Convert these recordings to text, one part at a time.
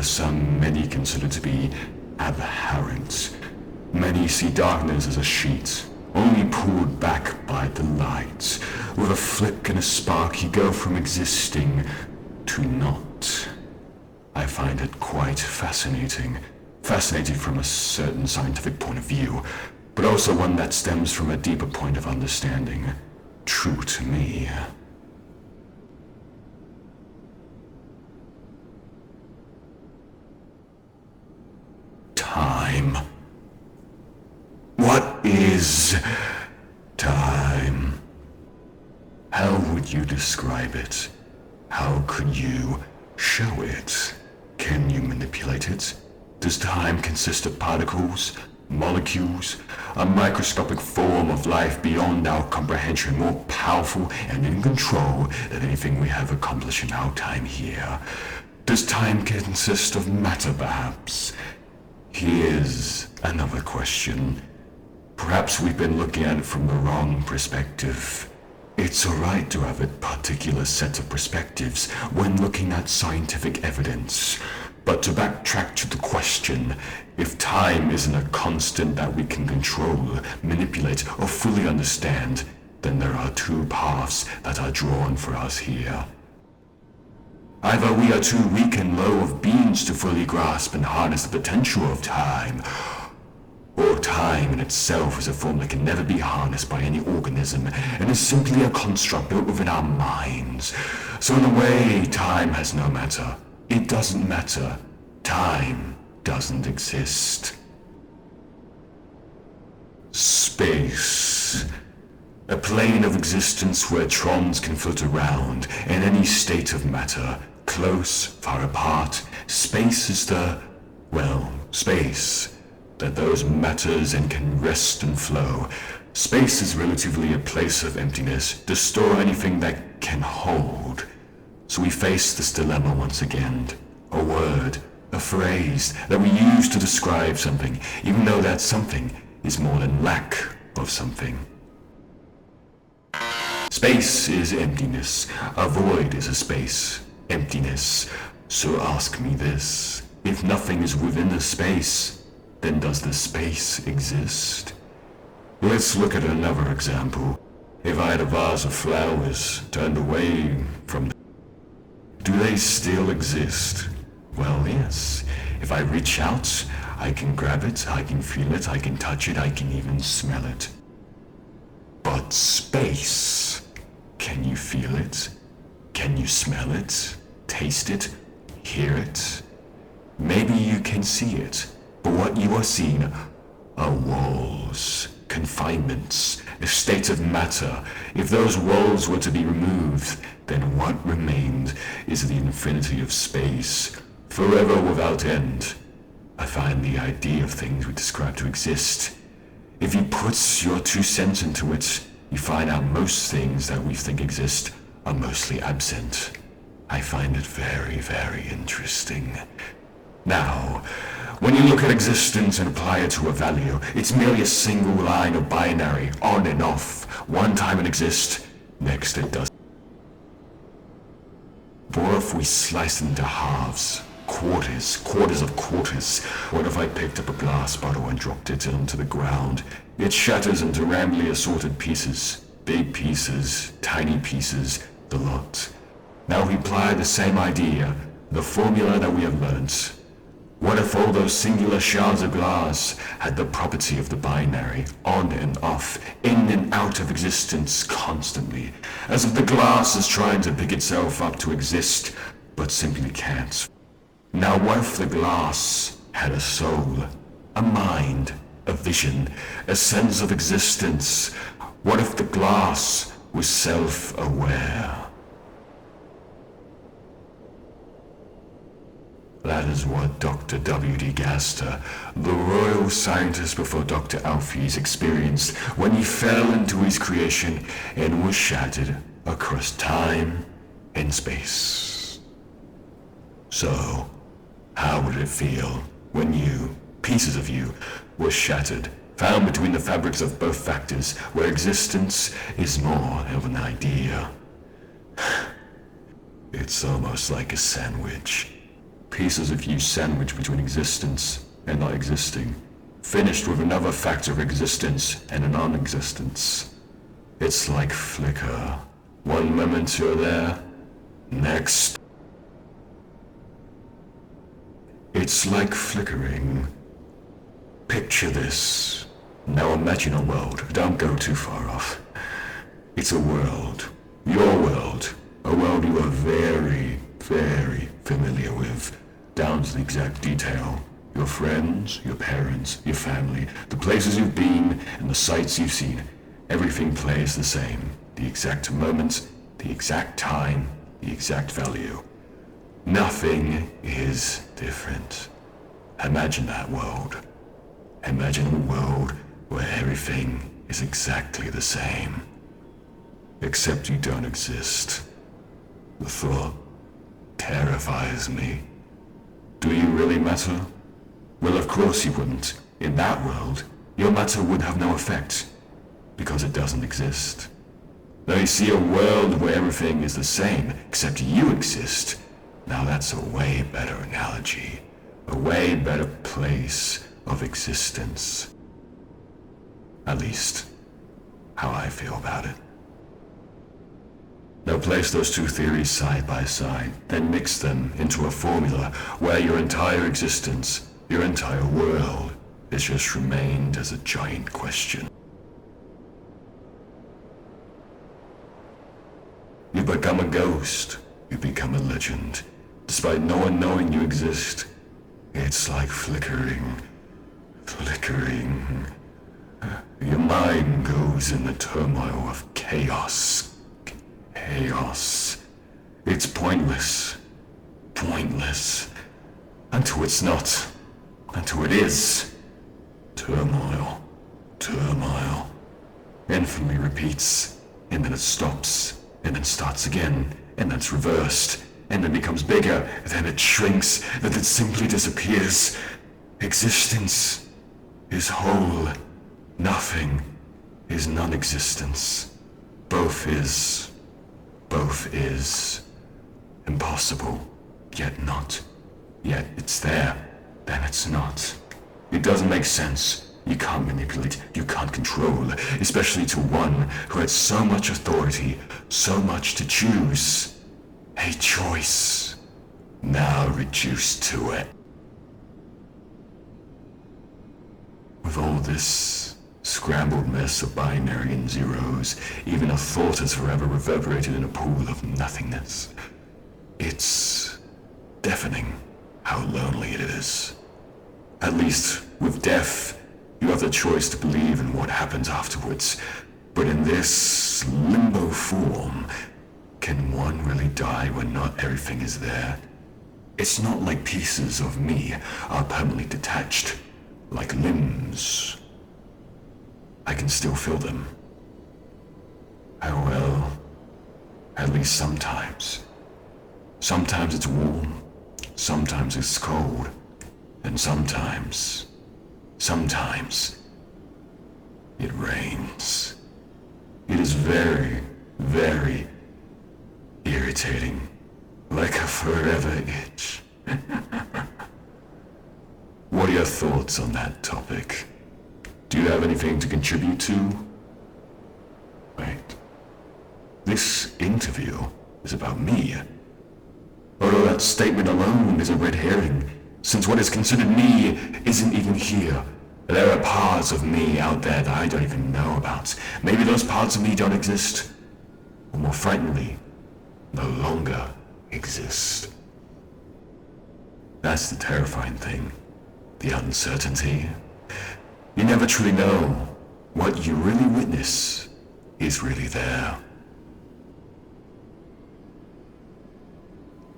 matter many consider to be aberrant. Many see darkness as a sheet, only pulled back by the light. With a flick and a spark you go from existing to not. I find it quite fascinating. Fascinating from a certain scientific point of view, but also one that stems from a deeper point of understanding. True to me. Time. What is time? How would you describe it? How could you show it? Can you manipulate it? Does time consist of particles, molecules, a microscopic form of life beyond our comprehension, more powerful and in control than anything we have accomplished in our time here? Does time consist of matter, perhaps? Here's another question. Perhaps we've been looking at it from the wrong perspective. It's alright to have a particular set of perspectives when looking at scientific evidence. But to backtrack to the question, if time isn't a constant that we can control, manipulate, or fully understand, then there are two paths that are drawn for us here. Either we are too weak and low of beings to fully grasp and harness the potential of time, or time in itself is a form that can never be harnessed by any organism and is simply a construct built within our minds. So in a way, time has no matter. It doesn't matter. Time doesn't exist. Space. A plane of existence where trons can float around in any state of matter, close, far apart. Space is space that those matters and can rest and flow. Space is relatively a place of emptiness to store anything that can hold. So we face this dilemma once again. A word, a phrase that we use to describe something, even though that something is more than lack of something. Space is emptiness. A void is a space. Emptiness. So ask me this. If nothing is within the space, then does the space exist? Let's look at another example. If I had a vase of flowers turned away from do they still exist? Well, yes. If I reach out, I can grab it, I can feel it, I can touch it, I can even smell it. But space, can you feel it? Can you smell it? Taste it? Hear it? Maybe you can see it, but what you are seeing are walls, confinements, a state of matter. If those walls were to be removed, then what remained is the infinity of space, forever without end. I find the idea of things we describe to exist. If you put your 2 cents into it, you find out most things that we think exist are mostly absent. I find it very, very interesting. Now, when you look at existence and apply it to a value, it's merely a single line of binary, on and off. One time it exists, next it doesn't. Or if we slice it into halves, quarters of quarters. What if I picked up a glass bottle and dropped it onto the ground? It shatters into randomly assorted pieces. Big pieces, tiny pieces, the lot. Now we apply the same idea, the formula that we have learnt. What if all those singular shards of glass had the property of the binary, on and off, in and out of existence constantly, as if the glass is trying to pick itself up to exist, but simply can't? Now what if the glass had a soul, a mind, a vision, a sense of existence? What if the glass was self-aware? That is what Dr. W.D Gaster, the royal scientist before Dr. Alphys, experienced when he fell into his creation and was shattered across time and space. So, how would it feel when you, pieces of you, were shattered, found between the fabrics of both factors, where existence is more of an idea? It's almost like a sandwich. Pieces of you sandwiched between existence and not existing, finished with another factor of existence and a non-existence. It's like flicker. One moment you're there, next. It's like flickering. Picture this. Now imagine a world. Don't go too far off. It's a world. Your world. A world you are very, very familiar with. Down to the exact detail. Your friends, your parents, your family, the places you've been, and the sights you've seen. Everything plays the same. The exact moment, the exact time, the exact value. Nothing is different. Imagine that world. Imagine a world where everything is exactly the same. Except you don't exist. The thought terrifies me. Do you really matter? Well, of course you wouldn't. In that world, your matter would have no effect, because it doesn't exist. Now you see a world where everything is the same, except you exist. Now that's a way better analogy. A way better place of existence. At least, how I feel about it. Now place those two theories side by side, then mix them into a formula where your entire existence, your entire world, has just remained as a giant question. You become a ghost, you become a legend, despite no one knowing you exist. It's like flickering. Your mind goes in the turmoil of chaos. It's pointless. Until it's not. Until it is. Turmoil. Infinitely repeats, and then it stops, and then starts again, and then it's reversed, and then becomes bigger, then it shrinks, then it simply disappears. Existence is whole. Nothing is non-existence. Both is impossible, yet not. Yet it's there, then it's not. It doesn't make sense. You can't manipulate, you can't control, especially to one who had so much authority, so much to choose. A choice, now reduced to it. With all this scrambled mess of binary and zeros, even a thought has forever reverberated in a pool of nothingness. It's deafening how lonely it is. At least, with death, you have the choice to believe in what happens afterwards. But in this limbo form, can one really die when not everything is there? It's not like pieces of me are permanently detached, like limbs. I can still feel them. Oh well, at least sometimes. Sometimes it's warm, sometimes it's cold, and sometimes it rains. It is very, very irritating, like a forever itch. What are your thoughts on that topic? Do you have anything to contribute to? Wait. This interview is about me. Although that statement alone is a red herring, since what is considered me isn't even here. There are parts of me out there that I don't even know about. Maybe those parts of me don't exist. Or more frighteningly, no longer exist. That's the terrifying thing. The uncertainty. You never truly know what you really witness is really there.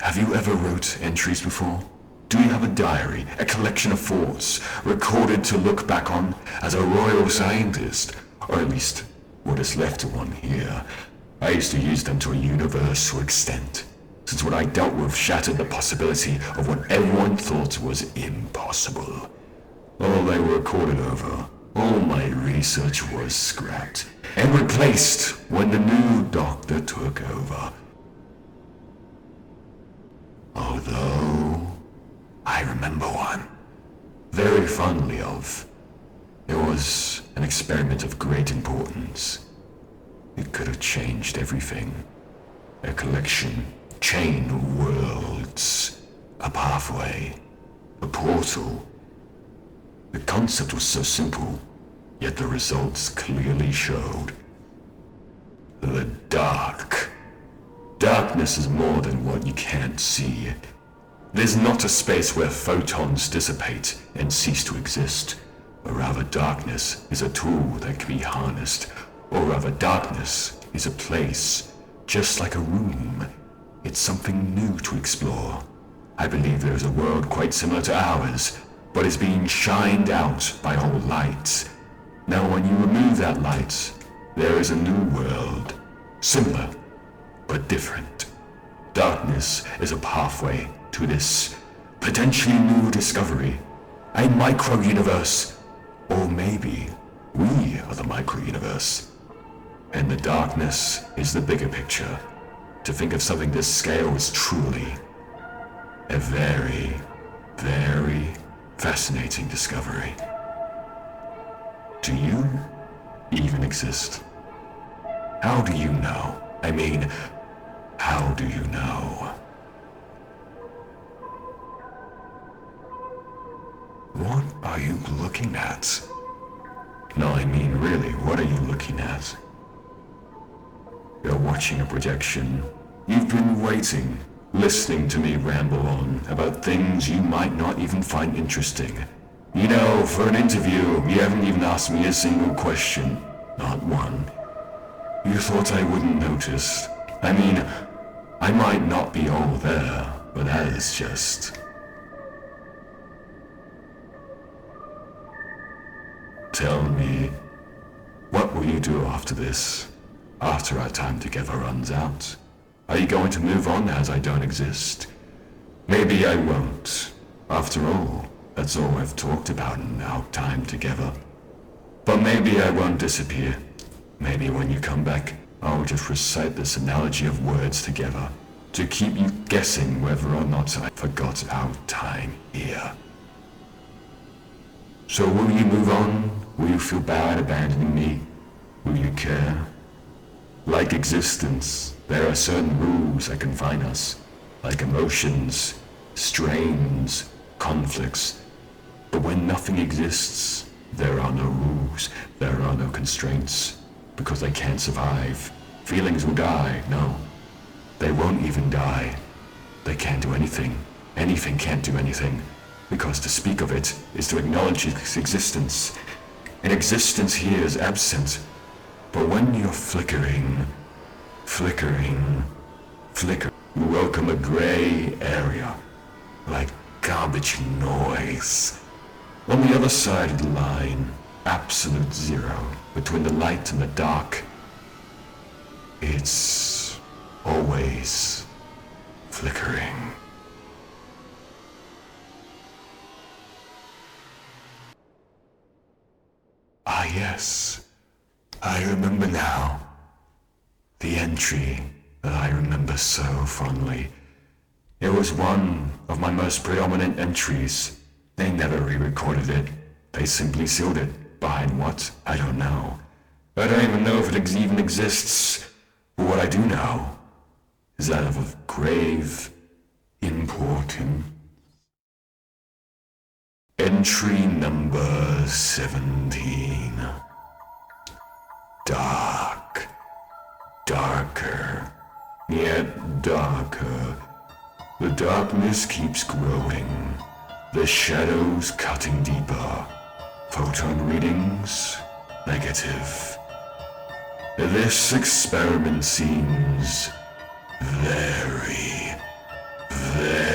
Have you ever wrote entries before? Do you have a diary, a collection of thoughts, recorded to look back on as a royal scientist? Or at least, what is left to one here? I used to use them to a universal extent, since what I dealt with shattered the possibility of what everyone thought was impossible. All they were recorded over, all my research was scrapped, and replaced when the new doctor took over. Although, I remember one. Very fondly of. It was an experiment of great importance. It could have changed everything. A collection, chain of worlds, a pathway, a portal. The concept was so simple, yet the results clearly showed. The dark. Darkness is more than what you can't see. It is not a space where photons dissipate and cease to exist, but rather darkness is a tool that can be harnessed, or rather darkness is a place, just like a room. It's something new to explore. I believe there is a world quite similar to ours, but is being shined out by all light. Now when you remove that light, there is a new world, similar, but different. Darkness is a pathway to this potentially new discovery, a micro-universe, or maybe we are the micro-universe. And the darkness is the bigger picture. To think of something this scale is truly a very, very fascinating discovery. Do you even exist? How do you know? I mean, how do you know? What are you looking at? No, I mean really, what are you looking at? You're watching a projection. You've been waiting, listening to me ramble on about things you might not even find interesting. You know, for an interview, you haven't even asked me a single question. Not one. You thought I wouldn't notice. I mean, I might not be all there, but that is just... Tell me, what will you do after this? After our time together runs out? Are you going to move on as I don't exist? Maybe I won't. After all, that's all I've talked about in our time together. But maybe I won't disappear. Maybe when you come back, I'll just recite this analogy of words together to keep you guessing whether or not I forgot our time here. So will you move on? Will you feel bad abandoning me? Will you care? Like existence, there are certain rules that confine us, like emotions, strains, conflicts. But when nothing exists, there are no rules, there are no constraints, because they can't survive. Feelings will die, no. They won't even die. They can't do anything. Anything can't do anything, because to speak of it is to acknowledge its existence. And existence here is absent. But when you're flickering, flicker, you welcome a gray area, like garbage noise. On the other side of the line, absolute zero, between the light and the dark, it's always flickering. Ah yes, I remember now. The entry that I remember so fondly. It was one of my most predominant entries. They never re-recorded it. They simply sealed it. Behind what? I don't know. I don't even know if it even exists. But what I do know is that of grave importance. Entry number 17. Dark. Darker. Yet darker. The darkness keeps growing. The shadows cutting deeper. Photon readings? Negative. This experiment seems very, very